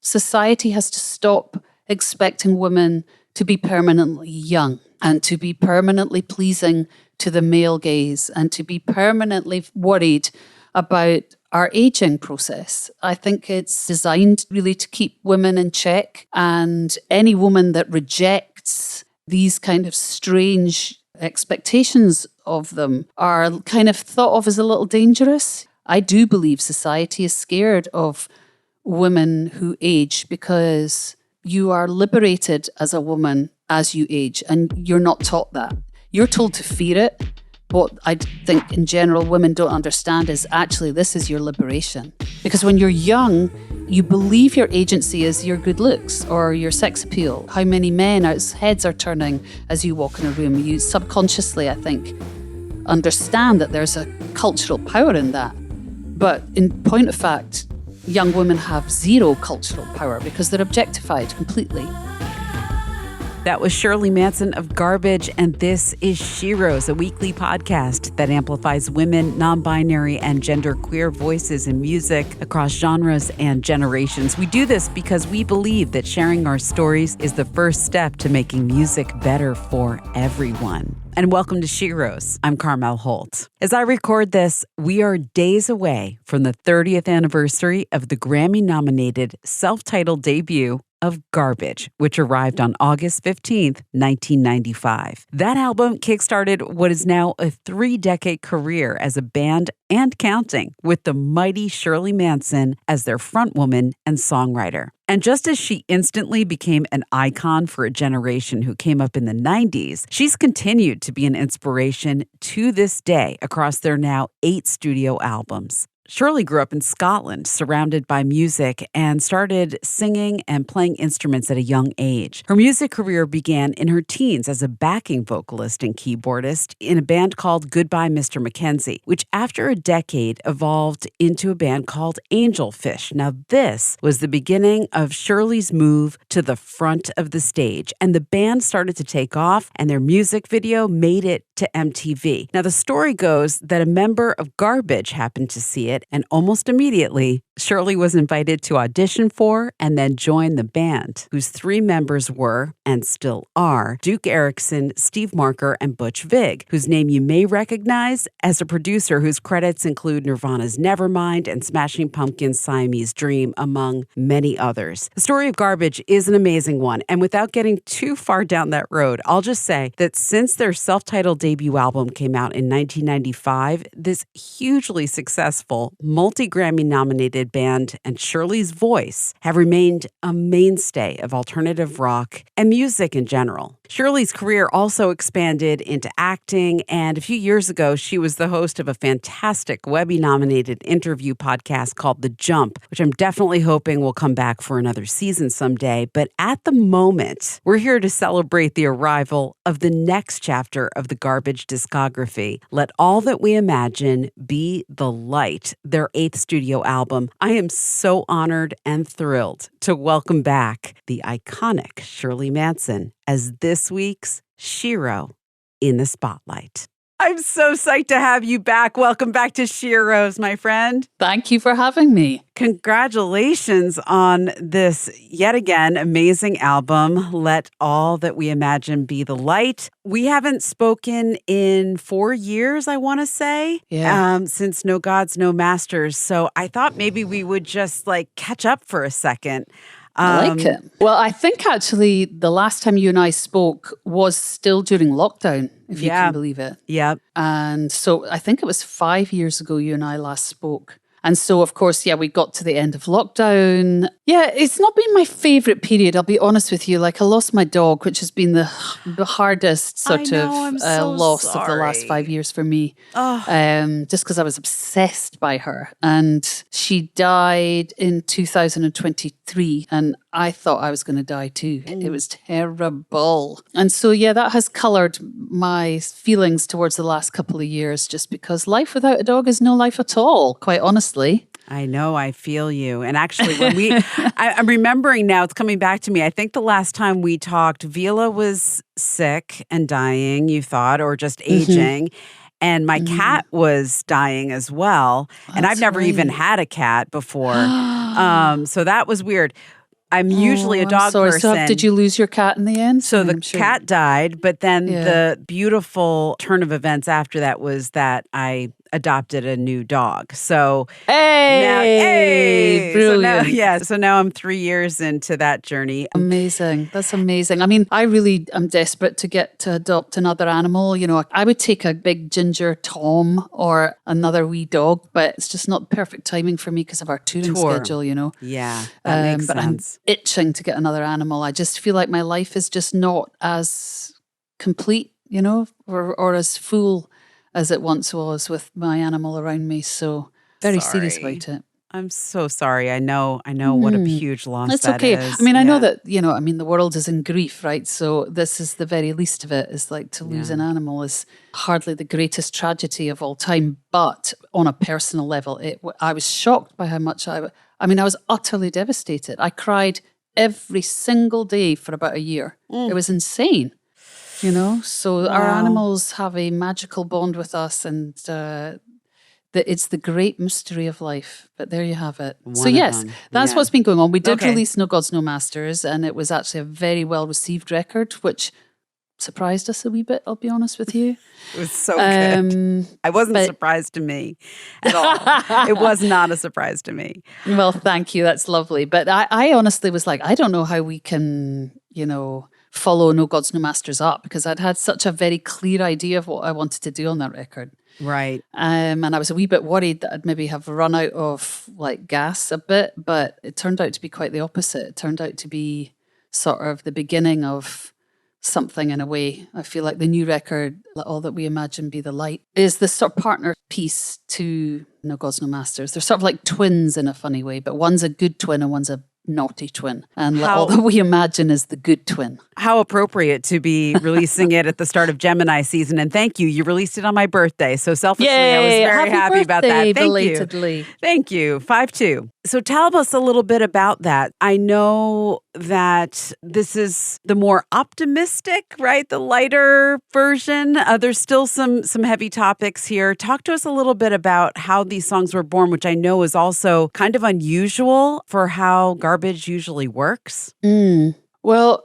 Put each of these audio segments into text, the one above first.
society has to stop expecting women to be permanently young and to be permanently pleasing to the male gaze and to be permanently worried about our aging process. I think it's designed really to keep women in check, and any woman that rejects these kind of strange expectations of them are kind of thought of as a little dangerous. I do believe society is scared of women who age because you are liberated as a woman as you age, and you're not taught that. You're told to fear it. What I think in general women don't understand is actually this is your liberation. Because when you're young, you believe your agency is your good looks or your sex appeal. How many men's heads are turning as you walk in a room. You subconsciously, I think, understand that there's a cultural power in that. But in point of fact, young women have zero cultural power because they're objectified completely. That was Shirley Manson of Garbage, and this is SHEROES, a weekly podcast that amplifies women, non-binary, and genderqueer voices in music across genres and generations. We do this because we believe that sharing our stories is the first step to making music better for everyone. And welcome to SHEROES. I'm Carmel Holt. As I record this, we are days away from the 30th anniversary of the Grammy-nominated self-titled debut of Garbage, which arrived on August 15th, 1995. That album kickstarted what is now a 3-decade career as a band and counting, with the mighty Shirley Manson as their frontwoman and songwriter. And just as she instantly became an icon for a generation who came up in the 90s, she's continued to be an inspiration to this day across their now 8 studio albums. Shirley grew up in Scotland, surrounded by music, and started singing and playing instruments at a young age. Her music career began in her teens as a backing vocalist and keyboardist in a band called Goodbye Mr. Mackenzie, which after a decade evolved into a band called Angelfish. Now this was the beginning of Shirley's move to the front of the stage, and the band started to take off, and their music video made it to MTV. Now the story goes that a member of Garbage happened to see it, and almost immediately, Shirley was invited to audition for and then join the band, whose 3 members were, and still are, Duke Erickson, Steve Marker, and Butch Vig, whose name you may recognize as a producer whose credits include Nirvana's Nevermind and Smashing Pumpkins' Siamese Dream, among many others. The story of Garbage is an amazing one, and without getting too far down that road, I'll just say that since their self-titled debut album came out in 1995, this hugely successful, multi-Grammy-nominated band and Shirley's voice have remained a mainstay of alternative rock and music in general. Shirley's career also expanded into acting, and a few years ago, she was the host of a fantastic Webby-nominated interview podcast called The Jump, which I'm definitely hoping will come back for another season someday. But at the moment, we're here to celebrate the arrival of the next chapter of the Garbage discography, Let All That We Imagine Be the Light, their 8th studio album. I am so honored and thrilled to welcome back the iconic Shirley Manson as this week's Shero in the Spotlight. I'm so psyched to have you back. Welcome back to SHEROES, my friend. Thank you for having me. Congratulations on this yet again amazing album, Let All That We Imagine Be the Light. We haven't spoken in 4 years, I want to say, since No Gods, No Masters. So I thought maybe we would just catch up for a second. I like it. Well, I think actually the last time you and I spoke was still during lockdown, if you can believe it. Yep. And so I think it was 5 years ago you and I last spoke. And so, of course, we got to the end of lockdown. Yeah, it's not been my favorite period, I'll be honest with you. I lost my dog, which has been the hardest loss of the last 5 years for me. Just because I was obsessed by her. And she died in 2023, and I thought I was going to die too. It was terrible. And so, that has colored my feelings towards the last couple of years, just because life without a dog is no life at all, quite honestly. I know, I feel you. And actually, when I'm remembering now, it's coming back to me. I think the last time we talked, Vila was sick and dying, you thought, or just aging. And my cat was dying as well. And I've never even had a cat before. So that was weird. I'm usually a I'm dog sorry. person. So did you lose your cat in the end? So the I'm sure. cat died, but then Yeah. the beautiful turn of events after that was that I adopted a new dog. So Hey, brilliant. so now I'm 3 years into that journey. Amazing. That's amazing. I mean, I really am desperate to get to adopt another animal. You know, I would take a big ginger Tom or another wee dog, but it's just not perfect timing for me because of our touring schedule, you know. Yeah, that makes but sense. I'm itching to get another animal. I just feel like my life is just not as complete, you know, or as full as it once was with my animal around me. So very serious Sorry. about it. I'm so sorry. I know what a huge loss It's that okay. is. I mean, I know Yeah. that, you know, I mean, the world is in grief, right? So this is the very least of it, is like to lose an animal is hardly the greatest tragedy of all time. But on a personal level, I was shocked by how much I was utterly devastated. I cried every single day for about a year. It was insane, you know? So our Wow. animals have a magical bond with us, and it's the great mystery of life. But there you have it. So One of yes, them. that's Yeah. what's been going on. We did Okay. release No Gods, No Masters, and it was actually a very well received record, which surprised us a wee bit, I'll be honest with you. It was so good. I wasn't surprised to me at all. It was not a surprise to me. Well, thank you. That's lovely. But I honestly was like, I don't know how we can, you know, follow No Gods, No Masters up, because I'd had such a very clear idea of what I wanted to do on that record. Right. And I was a wee bit worried that I'd maybe have run out of like gas a bit, but it turned out to be quite the opposite. It turned out to be sort of the beginning of something in a way. I feel like the new record, All That We Imagine Be the Light, is the sort of partner piece to No Gods, No Masters. They're sort of like twins in a funny way, but one's a good twin and one's a naughty twin. And All That We Imagine is the good twin. How appropriate to be releasing it at the start of Gemini season. And thank you. You released it on my birthday. So selfishly, I was very happy about that. Thank belatedly. you. Thank you. 5-2. So tell us a little bit about that. I know that this is the more optimistic, right? The lighter version. There's still some heavy topics here. Talk to us a little bit about how these songs were born, which I know is also kind of unusual for how Garbage usually works. Well,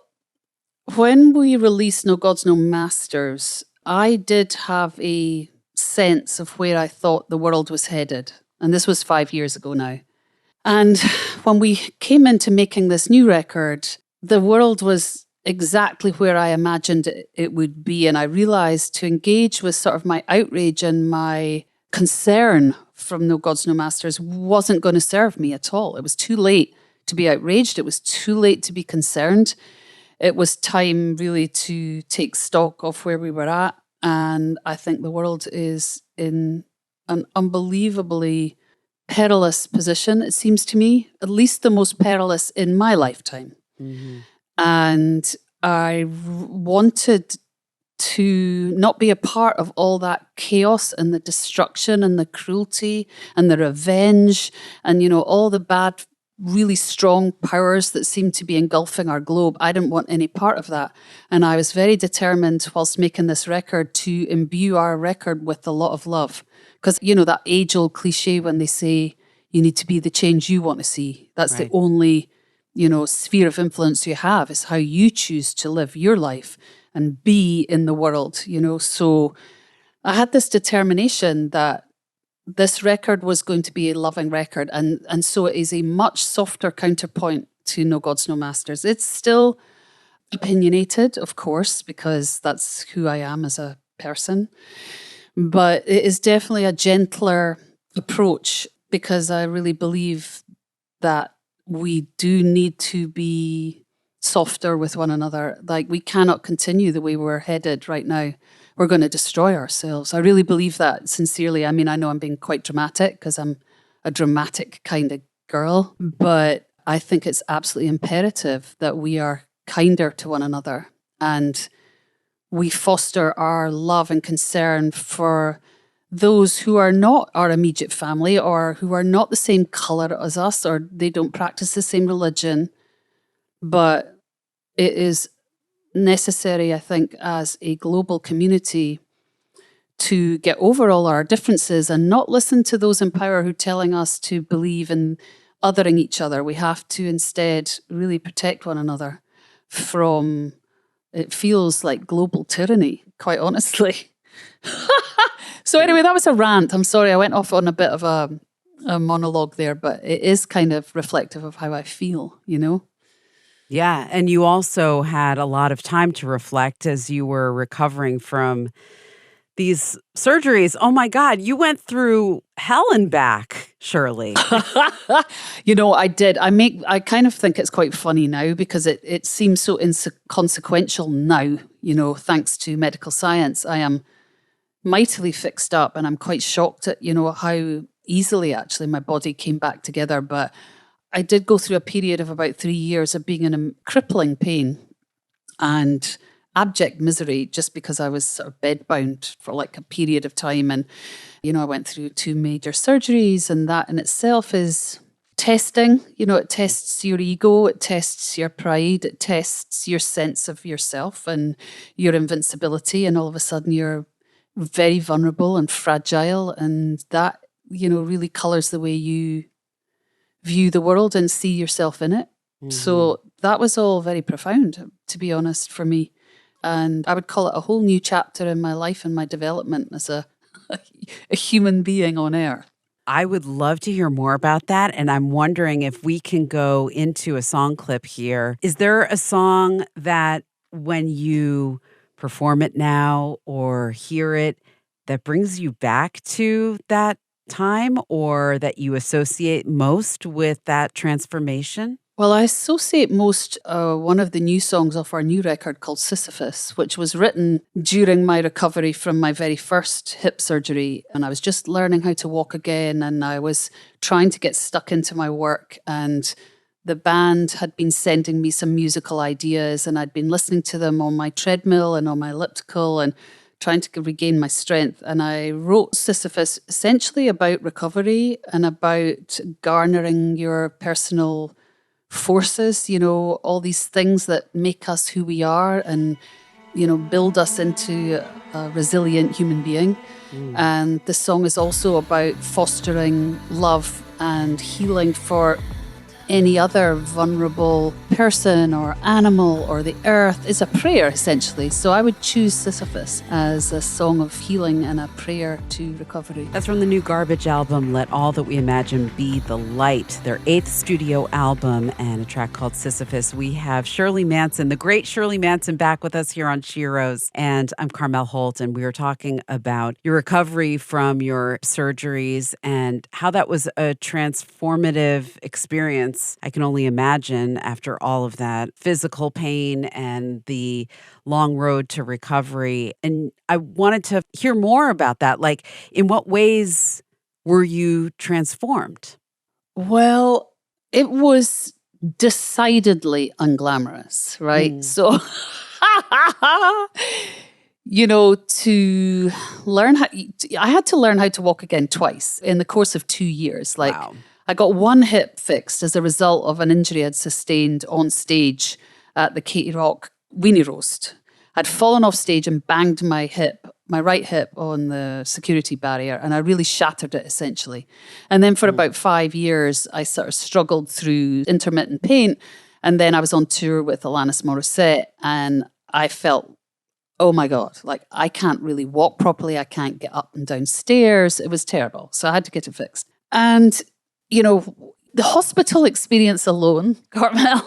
when we released No Gods, No Masters, I did have a sense of where I thought the world was headed. And this was 5 years ago now. And when we came into making this new record, the world was exactly where I imagined it would be. And I realized to engage with sort of my outrage and my concern from No Gods, No Masters wasn't going to serve me at all. It was too late to be outraged. It was too late to be concerned. It was time really to take stock of where we were at. And I think the world is in an unbelievably perilous position, it seems to me, at least the most perilous in my lifetime. Mm-hmm. And I wanted to not be a part of all that chaos and the destruction and the cruelty and the revenge and, you know, all the bad, really strong powers that seem to be engulfing our globe. I didn't want any part of that. And I was very determined whilst making this record to imbue our record with a lot of love. Because, you know, that age-old cliche when they say you need to be the change you want to see. That's Right. the only, you know, sphere of influence you have, is how you choose to live your life and be in the world, you know. So I had this determination that this record was going to be a loving record. And so it is a much softer counterpoint to No Gods, No Masters. It's still opinionated, of course, because that's who I am as a person. But it is definitely a gentler approach, because I really believe that we do need to be softer with one another. Like, we cannot continue the way we're headed right now. We're going to destroy ourselves. I really believe that sincerely. I mean, I know I'm being quite dramatic because I'm a dramatic kind of girl, but I think it's absolutely imperative that we are kinder to one another and we foster our love and concern for those who are not our immediate family or who are not the same color as us, or they don't practice the same religion. But it is necessary, I think, as a global community to get over all our differences and not listen to those in power who are telling us to believe in othering each other. We have to instead really protect one another from, it feels like global tyranny, quite honestly. So anyway, that was a rant. I'm sorry, I went off on a bit of a monologue there, but it is kind of reflective of how I feel, you know? Yeah. And you also had a lot of time to reflect as you were recovering from these surgeries. Oh my God, you went through hell and back, Shirley. You know, I did. I kind of think it's quite funny now because it seems so inconsequential now, you know, thanks to medical science. I am mightily fixed up and I'm quite shocked at, you know, how easily actually my body came back together. But I did go through a period of about 3 years of being in a crippling pain and abject misery just because I was sort of bedbound for like a period of time. And, you know, I went through 2 major surgeries, and that in itself is testing. You know, it tests your ego, it tests your pride, it tests your sense of yourself and your invincibility. And all of a sudden you're very vulnerable and fragile. And that, you know, really colors the way you view the world and see yourself in it. Mm-hmm. So that was all very profound, to be honest, for me. And I would call it a whole new chapter in my life and my development as a human being on Earth. I would love to hear more about that. And I'm wondering if we can go into a song clip here. Is there a song that when you perform it now or hear it that brings you back to that time or that you associate most with that transformation? Well, I associate most one of the new songs off our new record called Sisyphus, which was written during my recovery from my very first hip surgery. And I was just learning how to walk again, and I was trying to get stuck into my work. And the band had been sending me some musical ideas, and I'd been listening to them on my treadmill and on my elliptical and trying to regain my strength. And I wrote Sisyphus essentially about recovery and about garnering your personal forces, you know, all these things that make us who we are and, you know, build us into a resilient human being. And the song is also about fostering love and healing for any other vulnerable person or animal or the earth. Is a prayer, essentially. So I would choose Sisyphus as a song of healing and a prayer to recovery. That's from the new Garbage album, Let All That We Imagine Be the Light, their 8th studio album, and a track called Sisyphus. We have Shirley Manson, the great Shirley Manson, back with us here on SHEROES. And I'm Carmel Holt, and we were talking about your recovery from your surgeries and how that was a transformative experience. I can only imagine after all of that physical pain and the long road to recovery. And I wanted to hear more about that. Like, in what ways were you transformed? Well, it was decidedly unglamorous, right? So, you know, I had to learn how to walk again twice in the course of 2 years. Like, wow. I got one hip fixed as a result of an injury I'd sustained on stage at the Katie Rock Weenie Roast. I'd fallen off stage and banged my right hip on the security barrier, and I really shattered it, essentially. And then for about 5 years, I sort of struggled through intermittent pain. And then I was on tour with Alanis Morissette, and I felt, oh my God, like I can't really walk properly. I can't get up and down stairs. It was terrible. So I had to get it fixed. And you know, the hospital experience alone, Carmel,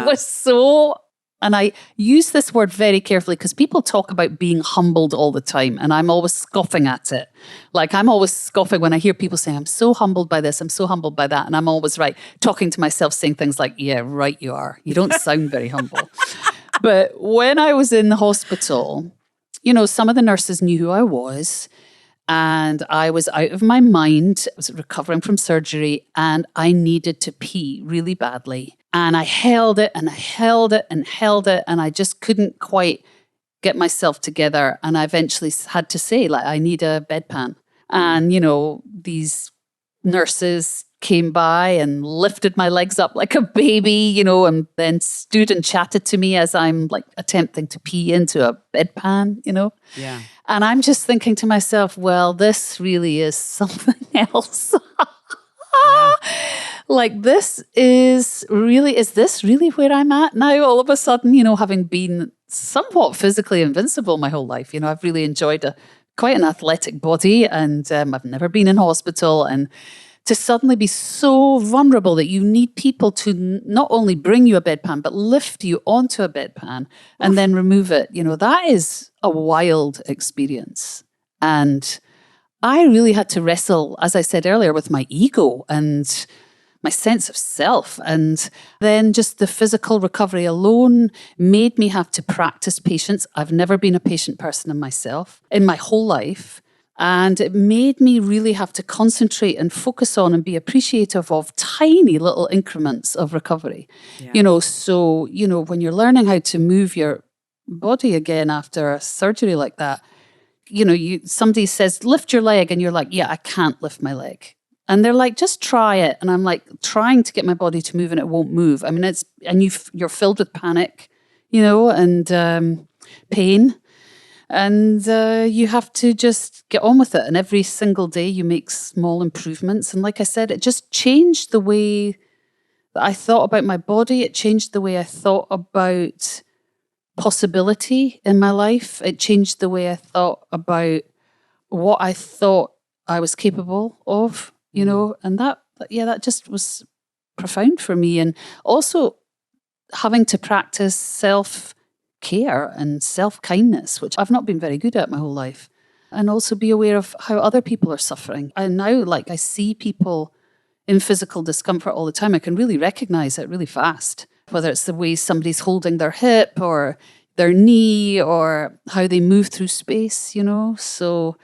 was so, and I use this word very carefully because people talk about being humbled all the time, and I'm always scoffing at it. Like, I'm always scoffing when I hear people saying, I'm so humbled by this, I'm so humbled by that. And I'm always talking to myself, saying things like, yeah, right, you are. You don't sound very humble. But when I was in the hospital, you know, some of the nurses knew who I was. And I was out of my mind. I was recovering from surgery and I needed to pee really badly. And I held it and I held it and held it. And I just couldn't quite get myself together. And I eventually had to say, like, I need a bedpan. And, you know, these nurses came by and lifted my legs up like a baby, you know, and then stood and chatted to me as I'm like attempting to pee into a bedpan, you know. Yeah. And I'm just thinking to myself, well, this really is something else. Yeah. Like, is this really where I'm at now? All of a sudden, having been somewhat physically invincible my whole life, I've really enjoyed quite an athletic body, and I've never been in hospital. And to suddenly be so vulnerable that you need people to not only bring you a bedpan, but lift you onto a bedpan and then remove it, that is a wild experience. And I really had to wrestle, as I said earlier, with my ego and my sense of self. And then just the physical recovery alone made me have to practice patience. I've never been a patient person in my whole life. And it made me really have to concentrate and focus on and be appreciative of tiny little increments of recovery. Yeah. So, when you're learning how to move your body again after a surgery like that, somebody says, lift your leg, and you're like, yeah, I can't lift my leg. And they're like, just try it. And I'm like trying to get my body to move and it won't move. I mean, you're filled with panic, and pain. And you have to just get on with it. And every single day you make small improvements. And like I said, it just changed the way that I thought about my body. It changed the way I thought about possibility in my life. It changed the way I thought about what I thought I was capable of, and that just was profound for me. And also having to practice self-care and self-kindness, which I've not been very good at my whole life. And also be aware of how other people are suffering. And now, I see people in physical discomfort all the time. I can really recognize it really fast, whether it's the way somebody's holding their hip or their knee or how they move through space, So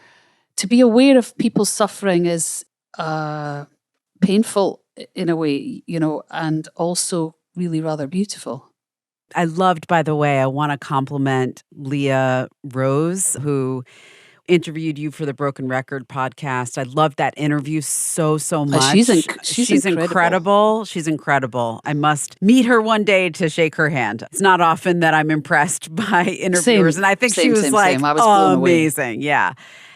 to be aware of people's suffering is painful in a way, and also really rather beautiful. I loved, by the way, I want to compliment Leah Rose, who interviewed you for the Broken Record podcast. I loved that interview so much. She's incredible. She's incredible. I must meet her one day to shake her hand. It's not often that I'm impressed by interviewers. And I think she was I was blown amazing. Away.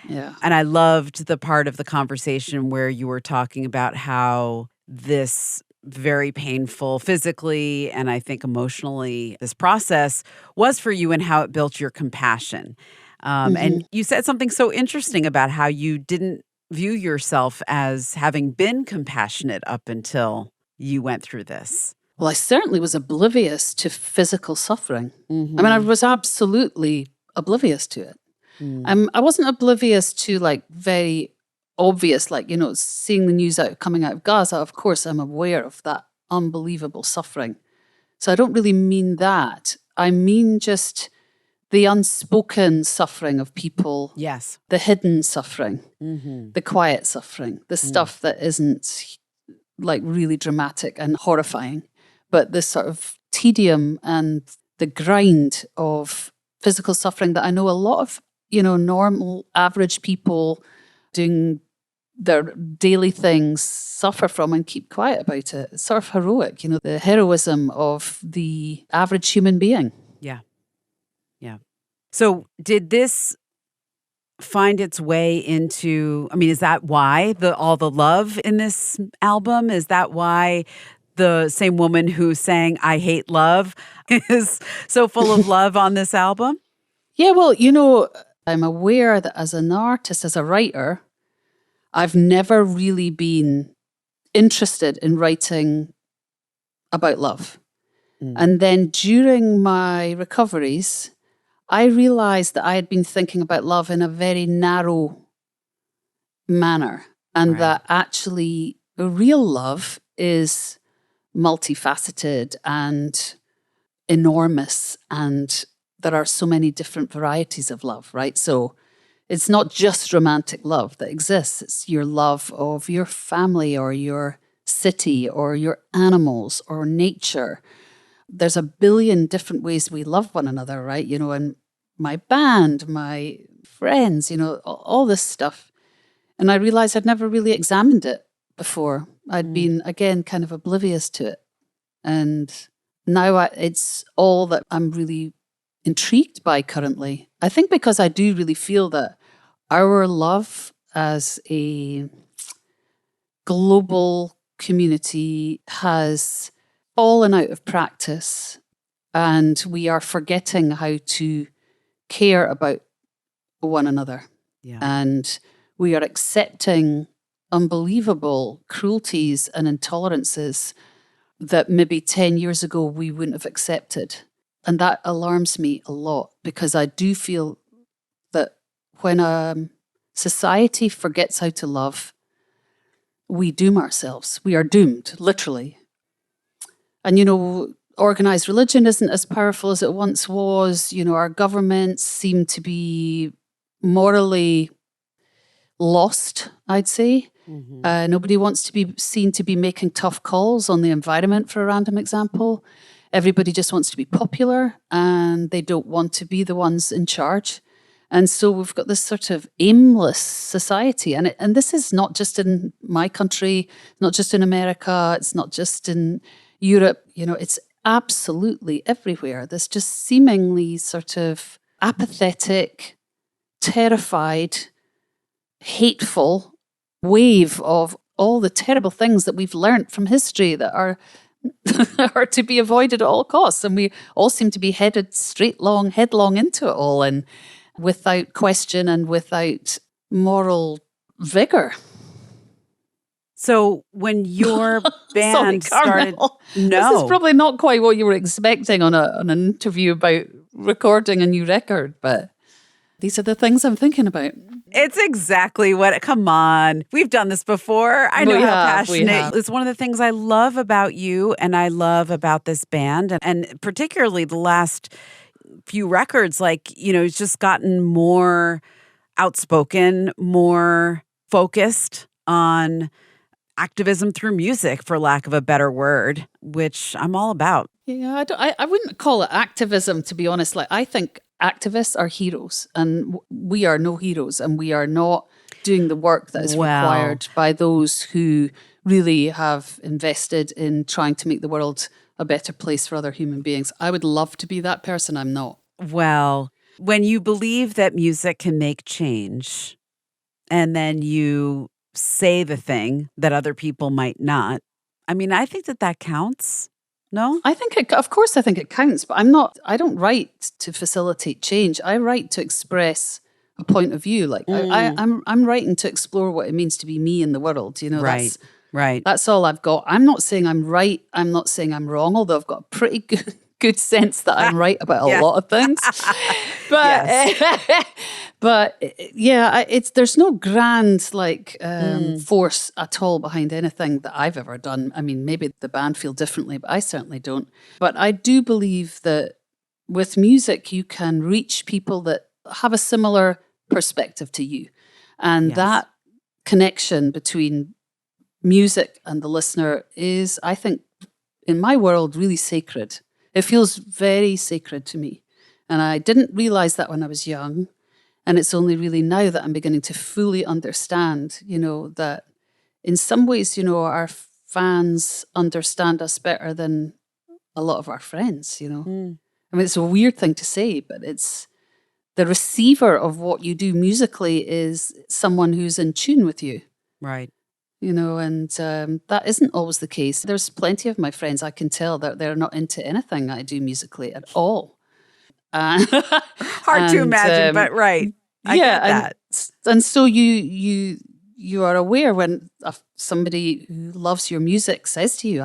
Yeah. And I loved the part of the conversation where you were talking about how this very painful physically and I think emotionally, this process was for you and how it built your compassion. And you said something so interesting about how you didn't view yourself as having been compassionate up until you went through this. Well, I certainly was oblivious to physical suffering. I mean, I was absolutely oblivious to it. I wasn't oblivious to very obvious, seeing the news coming out of Gaza. Of course, I'm aware of that unbelievable suffering. So I don't really mean that. I mean just the unspoken suffering of people. Yes. The hidden suffering, the quiet suffering, the stuff that isn't really dramatic and horrifying, but this sort of tedium and the grind of physical suffering that I know a lot of, normal, average people doing their daily things suffer from and keep quiet about it. It's sort of heroic, the heroism of the average human being. Yeah. Yeah. So did this find its way into, is that why all the love in this album? Is that why the same woman who sang I Hate Love is so full of love on this album? Yeah, well, I'm aware that as an artist, as a writer, I've never really been interested in writing about love. And then during my recoveries, I realized that I had been thinking about love in a very narrow manner, and that actually real love is multifaceted and enormous, and there are so many different varieties of love, right? So it's not just romantic love that exists. It's your love of your family or your city or your animals or nature. There's a billion different ways we love one another, right? And my band, my friends, all this stuff. And I realized I'd never really examined it before. I'd been, again, kind of oblivious to it. And now it's all that I'm really intrigued by currently. I think because I do really feel that our love as a global community has fallen out of practice, and we are forgetting how to care about one another. Yeah. And we are accepting unbelievable cruelties and intolerances that maybe 10 years ago we wouldn't have accepted. And that alarms me a lot, because I do feel that when a society forgets how to love, we doom ourselves. We are doomed, literally. And, organized religion isn't as powerful as it once was. Our governments seem to be morally lost, I'd say. Mm-hmm. Nobody wants to be seen to be making tough calls on the environment, for a random example. Everybody just wants to be popular, and they don't want to be the ones in charge. And so we've got this sort of aimless society. And this is not just in my country, not just in America, it's not just in Europe. It's absolutely everywhere. This just seemingly sort of apathetic, terrified, hateful wave of all the terrible things that we've learned from history that are are to be avoided at all costs. And we all seem to be headed headlong into it all, and without question and without moral vigor. So when your band started, This is probably not quite what you were expecting on an interview about recording a new record, but these are the things I'm thinking about. It's exactly come on. We've done this before. I know how passionate. It's one of the things I love about you and I love about this band, and particularly the last few records, it's just gotten more outspoken, more focused on activism through music, for lack of a better word, which I'm all about. Yeah, I wouldn't call it activism, to be honest. I think activists are heroes, and we are no heroes, and we are not doing the work that is required by those who really have invested in trying to make the world a better place for other human beings. I would love to be that person. I'm not. Well, when you believe that music can make change, and then you say the thing that other people might not, I think that counts. No? Of course I think it counts, but I don't write to facilitate change. I write to express a point of view. I'm writing to explore what it means to be me in the world. Right. That's all I've got. I'm not saying I'm right. I'm not saying I'm wrong, although I've got a pretty good sense that I'm right about a lot of things. But but there's no grand force at all behind anything that I've ever done. Maybe the band feel differently, but I certainly don't. But I do believe that with music, you can reach people that have a similar perspective to you. And that connection between music and the listener is, I think, in my world, really sacred. It feels very sacred to me. And I didn't realize that when I was young. And it's only really now that I'm beginning to fully understand, that in some ways, our fans understand us better than a lot of our friends, It's a weird thing to say, but it's the receiver of what you do musically is someone who's in tune with you. Right. And that isn't always the case. There's plenty of my friends, I can tell that they're not into anything I do musically at all. Hard to imagine, but right. I get that. And so you are aware when somebody who loves your music says to you,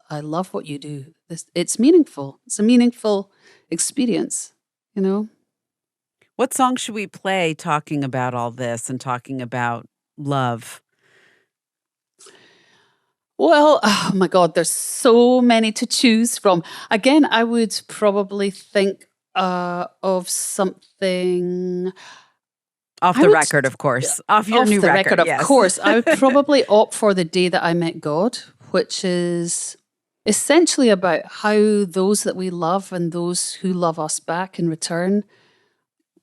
I love what you do. It's meaningful. It's a meaningful experience, What song should we play talking about all this and talking about love? Well, oh my God, there's so many to choose from. Again, I would probably think of something off the record, of course. Off your new record, of course. I would probably opt for The Day That I Met God, which is essentially about how those that we love and those who love us back in return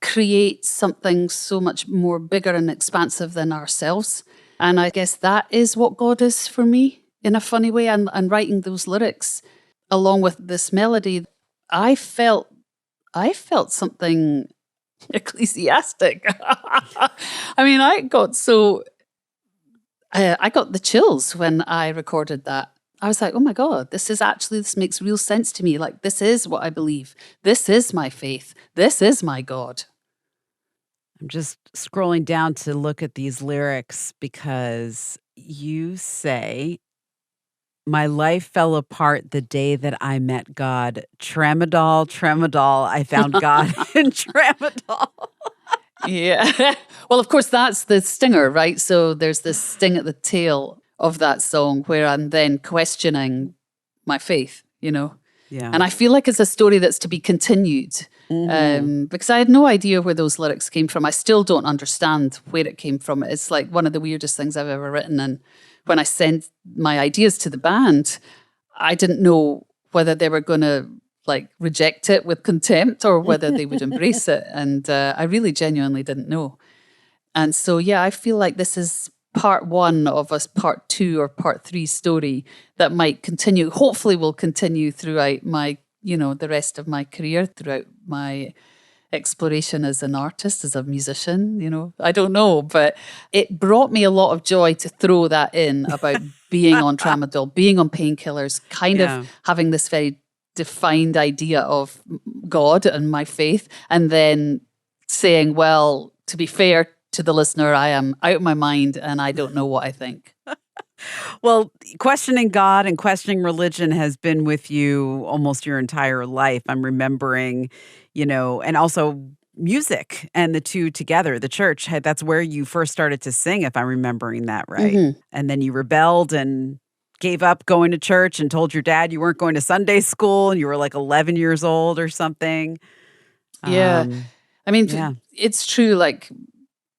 create something so much more bigger and expansive than ourselves. And I guess that is what God is for me in a funny way. And writing those lyrics along with this melody, I felt something ecclesiastic. I got so I got the chills when I recorded that. I was like, oh my God, this makes real sense to me. Like, this is what I believe. This is my faith. This is my God. I'm just scrolling down to look at these lyrics because you say, my life fell apart the day that I met God. Tramadol, tramadol, I found God in tramadol. Yeah. Well, of course, that's the stinger, right? So there's this sting at the tail of that song where I'm then questioning my faith, Yeah. And I feel like it's a story that's to be continued because I had no idea where those lyrics came from. I still don't understand where it came from. It's like one of the weirdest things I've ever written. And when I sent my ideas to the band, I didn't know whether they were going to reject it with contempt or whether they would embrace it. And I really genuinely didn't know. And so, yeah, I feel like this is part one of a part two or part three story that might continue, hopefully will continue throughout my, the rest of my career, throughout my exploration as an artist, as a musician, I don't know, but it brought me a lot of joy to throw that in about being on tramadol, being on painkillers, kind of having this very defined idea of God and my faith, and then saying, well, to be fair to the listener, I am out of my mind and I don't know what I think. Well, questioning God and questioning religion has been with you almost your entire life. I'm remembering, and also music and the two together, the church, that's where you first started to sing, if I'm remembering that right. Mm-hmm. And then you rebelled and gave up going to church and told your dad you weren't going to Sunday school and you were like 11 years old or something. Yeah. It's true. Like,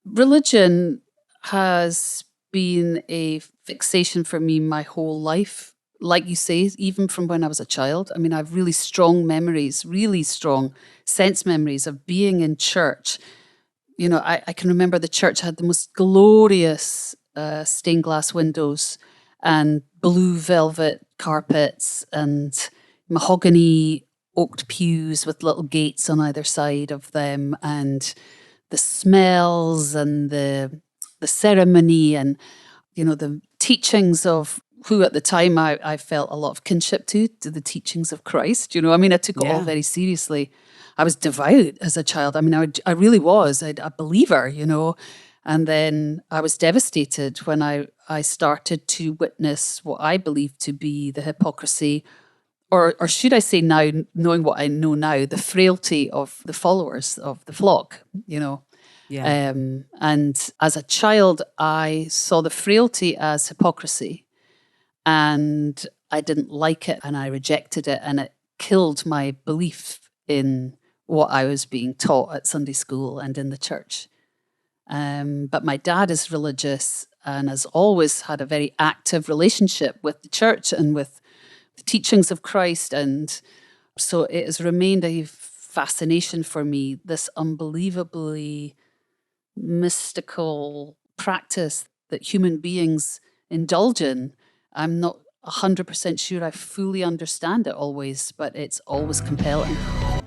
religion has been a fixation for me my whole life. Like you say, even from when I was a child. I mean, I have really strong memories, really strong sense memories of being in church. I can remember the church had the most glorious stained glass windows and blue velvet carpets and mahogany oaked pews with little gates on either side of them, and the smells and the ceremony and, the teachings of who at the time I felt a lot of kinship to the teachings of Christ. I took it all very seriously. I was devout as a child. I really was a believer, and then I was devastated when I started to witness what I believed to be the hypocrisy, or should I say now, knowing what I know now, the frailty of the followers of the flock, Yeah. And as a child, I saw the frailty as hypocrisy, and I didn't like it, and I rejected it, and it killed my belief in what I was being taught at Sunday school and in the church. But my dad is religious and has always had a very active relationship with the church and with the teachings of Christ. And so it has remained a fascination for me, this unbelievably mystical practice that human beings indulge in. I'm not 100% sure I fully understand it always, but it's always compelling.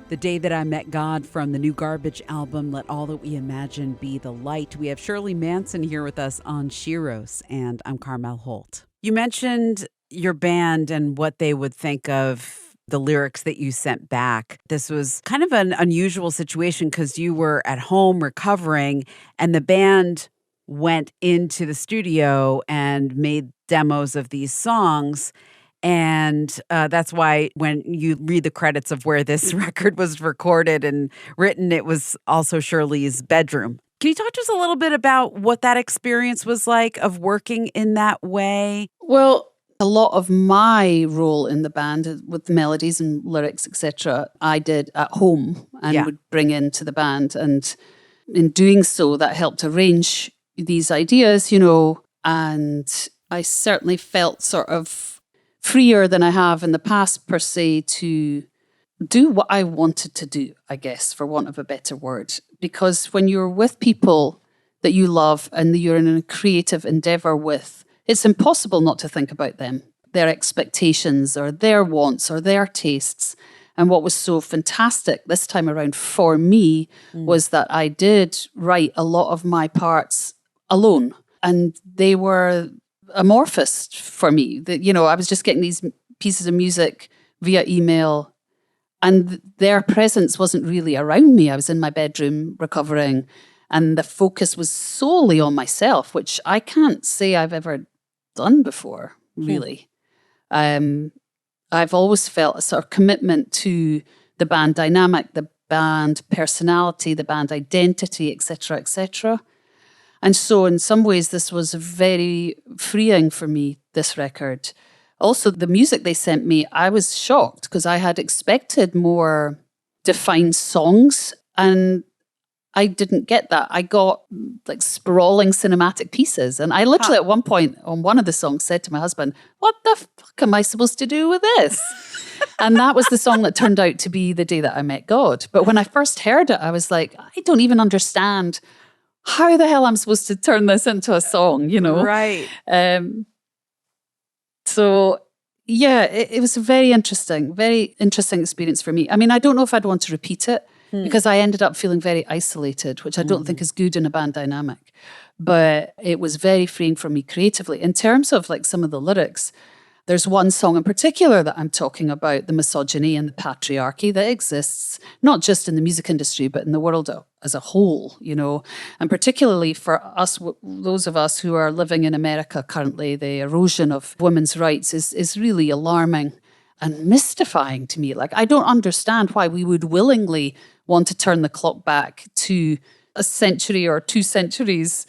The Day That I Met God from the new Garbage album, Let All That We Imagine Be the Light. We have Shirley Manson here with us on SHEROES, and I'm Carmel Holt. You mentioned your band and what they would think of the lyrics that you sent back. This was kind of an unusual situation because you were at home recovering, and the band went into the studio and made demos of these songs. And that's why when you read the credits of where this record was recorded and written, it was also Shirley's bedroom. Can you talk to us a little bit about what that experience was like of working in that way? Well, a lot of my role in the band with melodies and lyrics, etc., I did at home and would bring into the band. And in doing so, that helped arrange these ideas, and I certainly felt sort of freer than I have in the past, per se, to do what I wanted to do, I guess, for want of a better word. Because when you're with people that you love and that you're in a creative endeavor with, it's impossible not to think about them, their expectations or their wants or their tastes. And what was so fantastic this time around for me was that I did write a lot of my parts alone. and they were amorphous for me. That, you know, I was just getting these pieces of music via email, and their presence wasn't really around me. I was in my bedroom recovering, and the focus was solely on myself, which I can't say I've ever done before, really. I've always felt a sort of commitment to the band dynamic, the band personality, the band identity, etc., etc. And so in some ways, this was very freeing for me, this record. Also, the music they sent me, I was shocked because I had expected more defined songs, and I didn't get that. I got like sprawling cinematic pieces. And I literally at one point on one of the songs said to my husband, what the fuck am I supposed to do with this? And that was the song that turned out to be The Day That I Met God. But when I first heard it, I was like, I don't even understand how the hell I'm supposed to turn this into a song, you know? Right. So yeah, it was a very interesting experience for me. I mean, I don't know if I'd want to repeat it because I ended up feeling very isolated, which I don't think is good in a band dynamic. But it was very freeing for me creatively. In terms of like some of the lyrics, there's one song in particular that I'm talking about, the misogyny and the patriarchy that exists, not just in the music industry, but in the world as a whole, you know. And particularly for us, those of us who are living in America currently, the erosion of women's rights is really alarming and mystifying to me. Like, I don't understand why we would willingly want to turn the clock back to a century or 2 centuries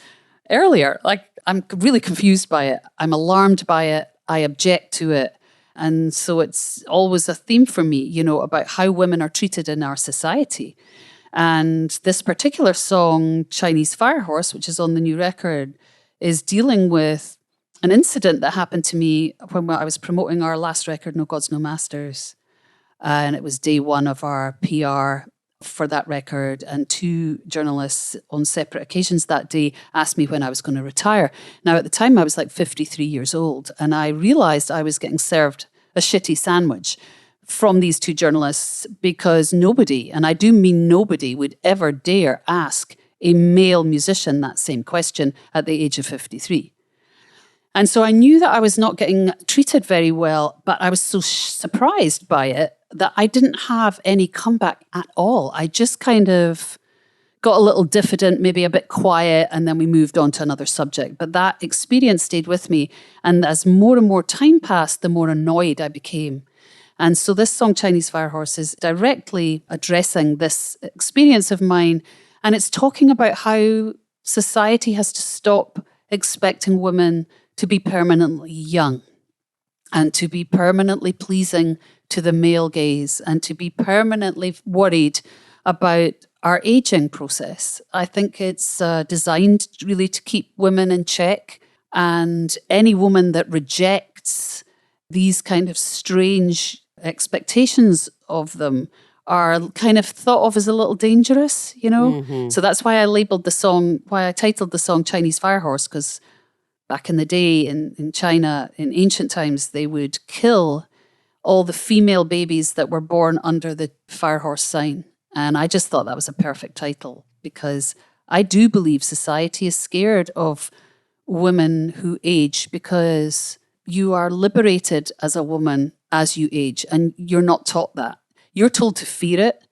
earlier. Like, I'm really confused by it. I'm alarmed by it. I object to it. And so it's always a theme for me, you know, about how women are treated in our society. And this particular song, Chinese Firehorse, which is on the new record, is dealing with an incident that happened to me when I was promoting our last record, No Gods, No Masters. And it was day one of our PR for that record, and 2 journalists on separate occasions that day asked me when I was going to retire. Now, at the time, I was like 53 years old, and I realized I was getting served a shitty sandwich from these 2 journalists because nobody, and I do mean nobody, would ever dare ask a male musician that same question at the age of 53. And so I knew that I was not getting treated very well, but I was so surprised by it that I didn't have any comeback at all. I just kind of got a little diffident, maybe a bit quiet, and then we moved on to another subject. But that experience stayed with me. And as more and more time passed, the more annoyed I became. And so this song, Chinese Firehorse, is directly addressing this experience of mine. And it's talking about how society has to stop expecting women to be permanently young and to be permanently pleasing to the male gaze and to be permanently worried about our aging process. I think it's designed really to keep women in check, and any woman that rejects these kind of strange expectations of them are kind of thought of as a little dangerous, you know? Mm-hmm. So that's why I titled the song Chinese Firehorse, because back in the day in China, in ancient times, they would kill all the female babies that were born under the Firehorse sign. And I just thought that was a perfect title because I do believe society is scared of women who age because you are liberated as a woman as you age, and you're not taught that. You're told to fear it.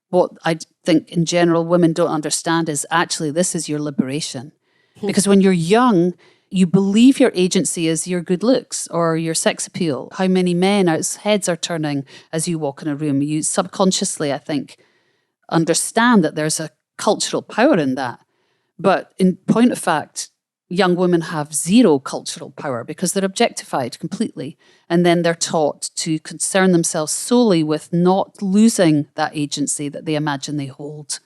What I think in general women don't understand is actually this is your liberation. Because when you're young, you believe your agency is your good looks or your sex appeal, how many men's heads are turning as you walk in a room. You subconsciously, I think, understand that there's a cultural power in that. But in point of fact, young women have zero cultural power because they're objectified completely. And then they're taught to concern themselves solely with not losing that agency that they imagine they hold.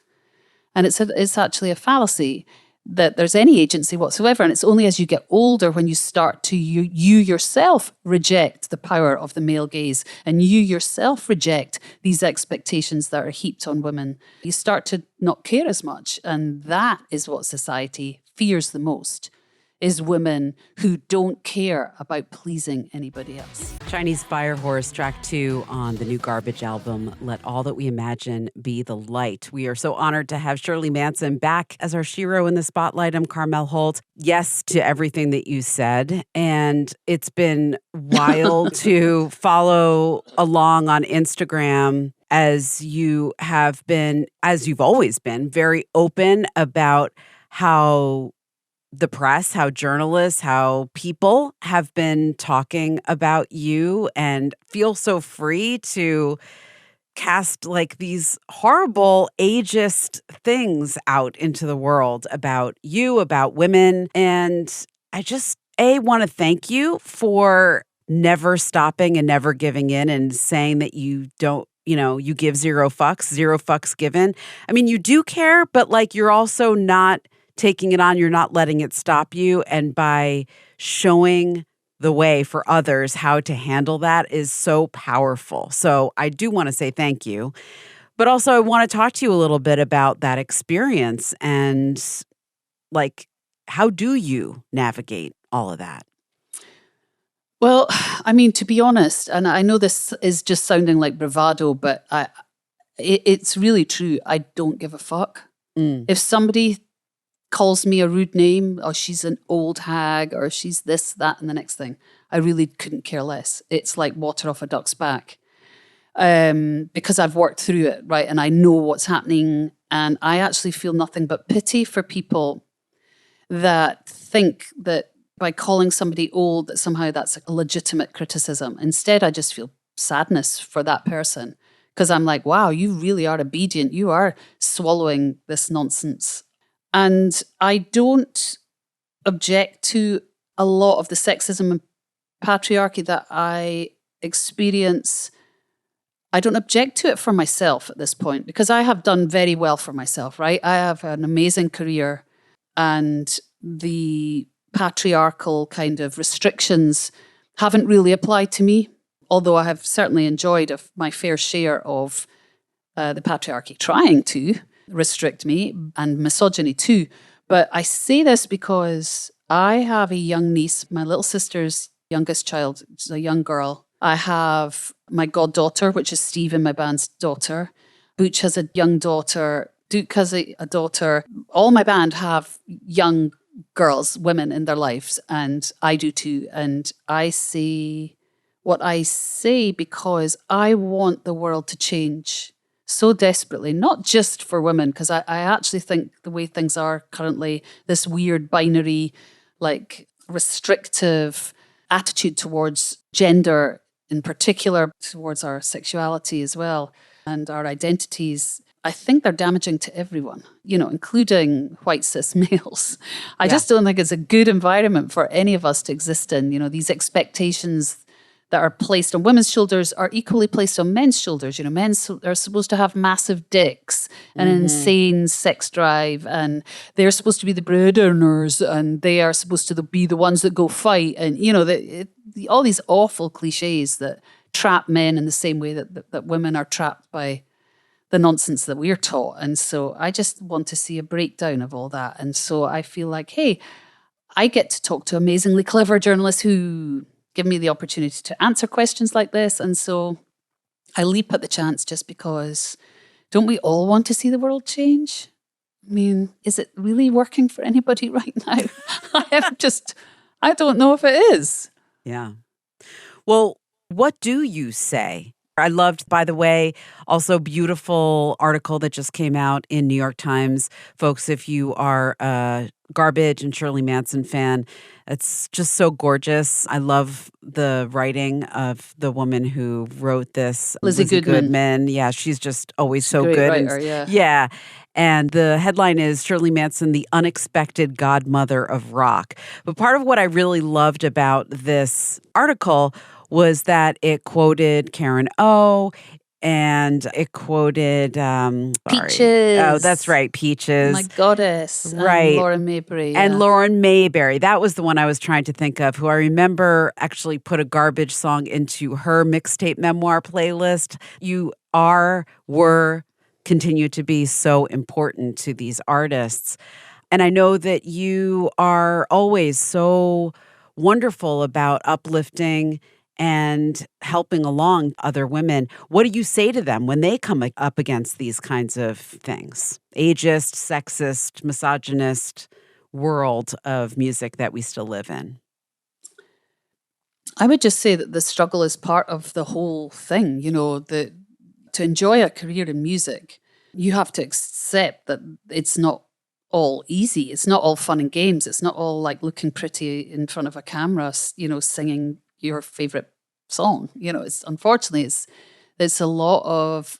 And it's actually a fallacy that there's any agency whatsoever. And it's only as you get older when you start to, you yourself reject the power of the male gaze, and you yourself reject these expectations that are heaped on women. You start to not care as much. And that is what society fears the most, is women who don't care about pleasing anybody else. Chinese Fire Horse, track 2 on the new Garbage album, Let All That We Imagine Be the Light. We are so honored to have Shirley Manson back as our Shero in the spotlight. I'm Carmel Holt. Yes to everything that you said. And it's been wild to follow along on Instagram as you have been, as you've always been, very open about how the press, how journalists, how people have been talking about you, and feel so free to cast like these horrible ageist things out into the world about you, about women. And I just, want to thank you for never stopping and never giving in and saying that you don't, you give zero fucks given. I mean, you do care, but like you're also not taking it on, you're not letting it stop you. And by showing the way for others how to handle that is so powerful. So I do want to say thank you. But also I want to talk to you a little bit about that experience and like, how do you navigate all of that? Well, I mean, to be honest, and I know this is just sounding like bravado, but it's really true. I don't give a fuck. If somebody calls me a rude name, or she's an old hag, or she's this, that, and the next thing, I really couldn't care less. It's like water off a duck's back. Because I've worked through it, right? And I know what's happening. And I actually feel nothing but pity for people that think that by calling somebody old, that somehow that's a legitimate criticism. Instead, I just feel sadness for that person. Because I'm like, wow, you really are obedient. You are swallowing this nonsense. And I don't object to a lot of the sexism and patriarchy that I experience. I don't object to it for myself at this point because I have done very well for myself, right? I have an amazing career, and the patriarchal kind of restrictions haven't really applied to me, although I have certainly enjoyed my fair share of the patriarchy trying to restrict me, and misogyny too. But I say this because I have a young niece, my little sister's youngest child. She's a young girl. I have my goddaughter, which is Stephen, my band's daughter. Butch has a young daughter. Duke has a daughter. All my band have young girls, women in their lives, and I do too. And I say what I say because I want the world to change so desperately, not just for women, because I actually think the way things are currently, this weird binary, like restrictive attitude towards gender in particular, towards our sexuality as well, and our identities, I think they're damaging to everyone, including white cis males. I just don't think it's a good environment for any of us to exist in. These expectations that are placed on women's shoulders are equally placed on men's shoulders. Men are supposed to have massive dicks and insane sex drive, and they're supposed to be the bread earners, and they are supposed to be the ones that go fight. And, all these awful cliches that trap men in the same way that women are trapped by the nonsense that we're taught. And so I just want to see a breakdown of all that. And so I feel like, hey, I get to talk to amazingly clever journalists who give me the opportunity to answer questions like this. And so I leap at the chance just because don't we all want to see the world change? I mean, is it really working for anybody right now? I don't know if it is. Yeah. Well, what do you say? I loved, by the way, also beautiful article that just came out in New York Times. Folks, if you are a Garbage and Shirley Manson fan, it's just so gorgeous. I love the writing of the woman who wrote this. Lizzie Goodman. Yeah, she's just always so great good. Writer, yeah. And the headline is Shirley Manson, the unexpected godmother of rock. But part of what I really loved about this article was that it quoted Karen O, and it quoted Peaches. Oh, that's right, Peaches. My goddess. Right. And Lauren Mayberry. And Lauren Mayberry. That was the one I was trying to think of, who I remember actually put a Garbage song into her mixtape memoir playlist. You were, continue to be so important to these artists. And I know that you are always so wonderful about uplifting and helping along other women. What do you say to them when they come up against these kinds of things? Ageist, sexist, misogynist world of music that we still live in. I would just say that the struggle is part of the whole thing. To enjoy a career in music, you have to accept that it's not all easy. It's not all fun and games. It's not all like looking pretty in front of a camera, singing your favorite song. It's a lot of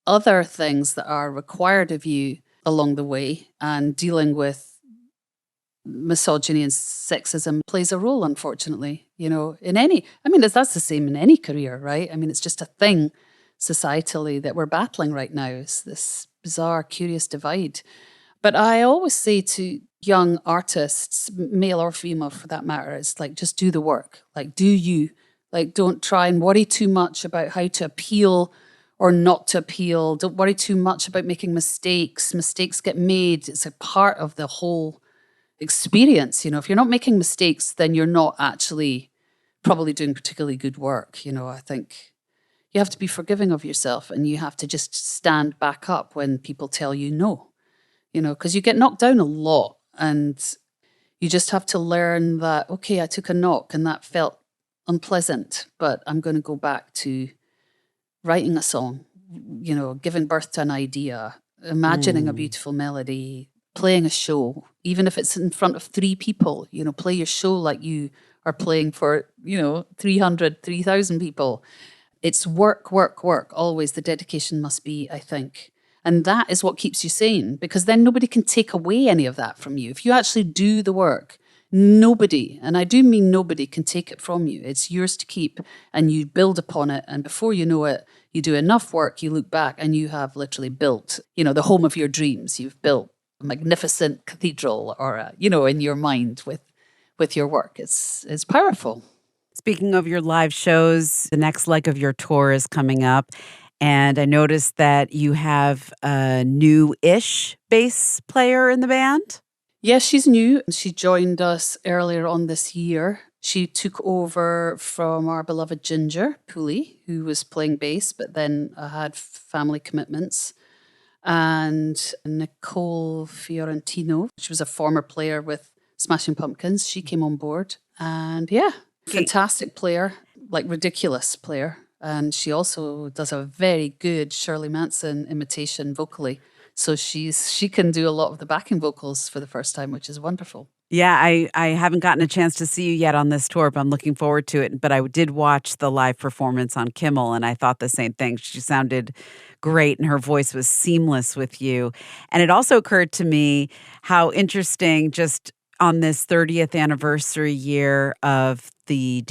other things that are required of you along the way, and dealing with misogyny and sexism plays a role, unfortunately, that's the same in any career, right? It's just a thing societally that we're battling right now, is this bizarre, curious divide. But I always say to young artists, male or female for that matter, it's like, just do the work. Like, do you. Like, don't try and worry too much about how to appeal or not to appeal. Don't worry too much about making mistakes. Mistakes get made. It's a part of the whole experience. If you're not making mistakes, then you're not actually probably doing particularly good work. I think you have to be forgiving of yourself, and you have to just stand back up when people tell you no, because you get knocked down a lot, and you just have to learn that, okay, I took a knock and that felt unpleasant, but I'm going to go back to writing a song, giving birth to an idea, imagining a beautiful melody, playing a show, even if it's in front of 3 people, play your show like you are playing for, 300, 3,000 people. It's work, work, work. Always the dedication must be, I think. And that is what keeps you sane, because then nobody can take away any of that from you. If you actually do the work, nobody, and I do mean nobody, can take it from you. It's yours to keep, and you build upon it. And before you know it, you do enough work, you look back and you have literally built, the home of your dreams. You've built a magnificent cathedral, or, in your mind with your work. It's powerful. Speaking of your live shows, the next leg of your tour is coming up. And I noticed that you have a new-ish bass player in the band. Yes, she's new. She joined us earlier on this year. She took over from our beloved Ginger Pooley, who was playing bass, but then had family commitments. And Nicole Fiorentino, she was a former player with Smashing Pumpkins. She came on board. And fantastic player, like ridiculous player. And she also does a very good Shirley Manson imitation vocally. So she can do a lot of the backing vocals for the first time, which is wonderful. Yeah, I haven't gotten a chance to see you yet on this tour, but I'm looking forward to it. But I did watch the live performance on Kimmel, and I thought the same thing. She sounded great, and her voice was seamless with you. And it also occurred to me how interesting, just on this 30th anniversary year of the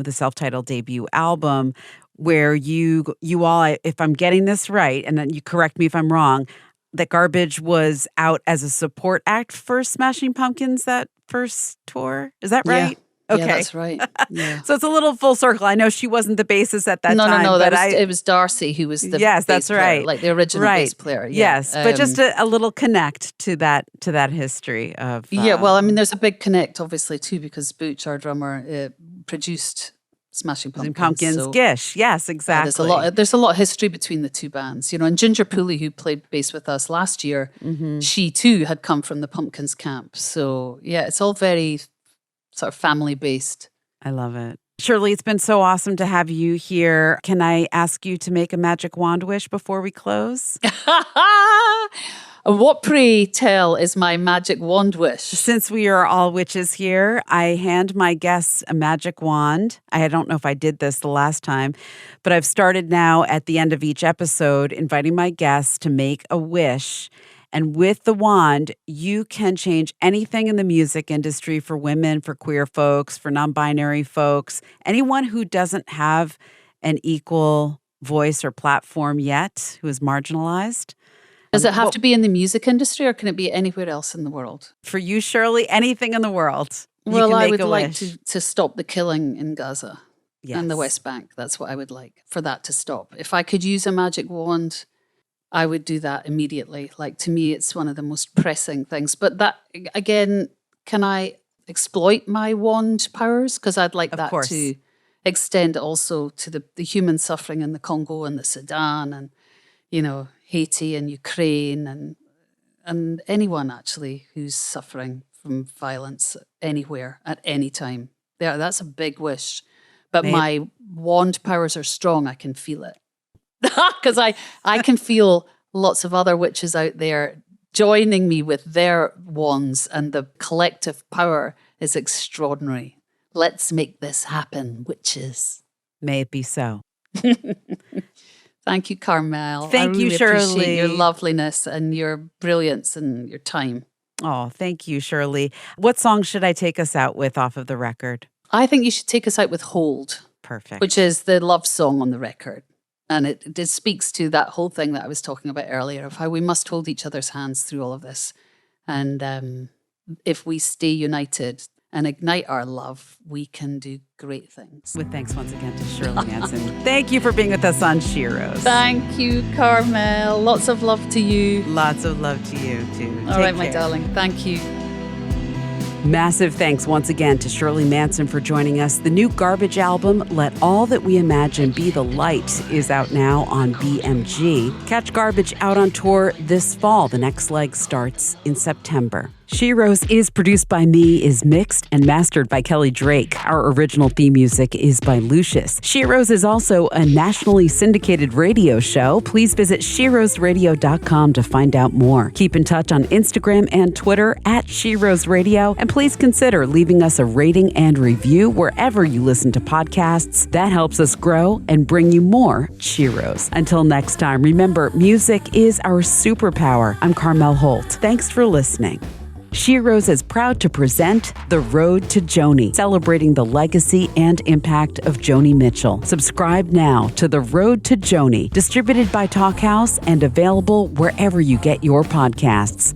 self-titled debut album, where you all, if I'm getting this right, and then you correct me if I'm wrong, that Garbage was out as a support act for Smashing Pumpkins that first tour. Is that right? Yeah. Okay. Yeah, that's right. Yeah. So it's a little full circle. I know she wasn't the bassist at that time. No. It was Darcy who was the yes, bass that's player, right, like the original bass player. Yeah. Yes, but just a little connect to that history of. Well, there's a big connect, obviously, too, because Butch, our drummer, produced Smashing Pumpkins. Gish. Yes, exactly. There's a lot of history between the two bands, and Ginger Pooley, who played bass with us last year, she too had come from the Pumpkins camp. So yeah, it's all very sort of family based. I love it. Shirley, it's been so awesome to have you here. Can I ask you to make a magic wand wish before we close? What, pray tell, is my magic wand wish? Since we are all witches here, I hand my guests a magic wand. I don't know if I did this the last time, but I've started now at the end of each episode inviting my guests to make a wish. And with the wand, you can change anything in the music industry for women, for queer folks, for non-binary folks, anyone who doesn't have an equal voice or platform yet, who is marginalized. Does it have to be in the music industry, or can it be anywhere else in the world? For you, Shirley, anything in the world. Well, I would like to stop the killing in Gaza and the West Bank. That's what I would like, for that to stop. If I could use a magic wand I would do that immediately. Like, to me, it's one of the most pressing things. But that, again, can I exploit my wand powers? Because I'd like that to extend also to the human suffering in the Congo and the Sudan and, Haiti and Ukraine and anyone actually who's suffering from violence anywhere at any time. Yeah, that's a big wish. But my wand powers are strong. I can feel it. Because I can feel lots of other witches out there joining me with their wands, and the collective power is extraordinary. Let's make this happen, witches. May it be so. Thank you, Carmel. Thank you, Shirley. I appreciate your loveliness and your brilliance and your time. Oh, thank you, Shirley. What song should I take us out with off of the record? I think you should take us out with Hold. Perfect. Which is the love song on the record. And it speaks to that whole thing that I was talking about earlier of how we must hold each other's hands through all of this. And if we stay united and ignite our love, we can do great things. With thanks once again to Shirley Manson. Thank you for being with us on SHEROES. Thank you, Carmel. Lots of love to you. Lots of love to you, too. All right, my darling. Thank you. Massive thanks once again to Shirley Manson for joining us. The new Garbage album, Let All That We Imagine Be the Light, is out now on BMG. Catch Garbage out on tour this fall. The next leg starts in September. SHEROES is produced by me, is mixed and mastered by Kelly Drake. Our original theme music is by Lucius. SHEROES is also a nationally syndicated radio show. Please visit SHEROESradio.com to find out more. Keep in touch on Instagram and Twitter at SHEROES Radio, and please consider leaving us a rating and review wherever you listen to podcasts. That helps us grow and bring you more SHEROES. Until next time, remember, music is our superpower. I'm Carmel Holt. Thanks for listening. SHEROES is proud to present The Road to Joni, celebrating the legacy and impact of Joni Mitchell. Subscribe now to The Road to Joni, distributed by Talkhouse and available wherever you get your podcasts.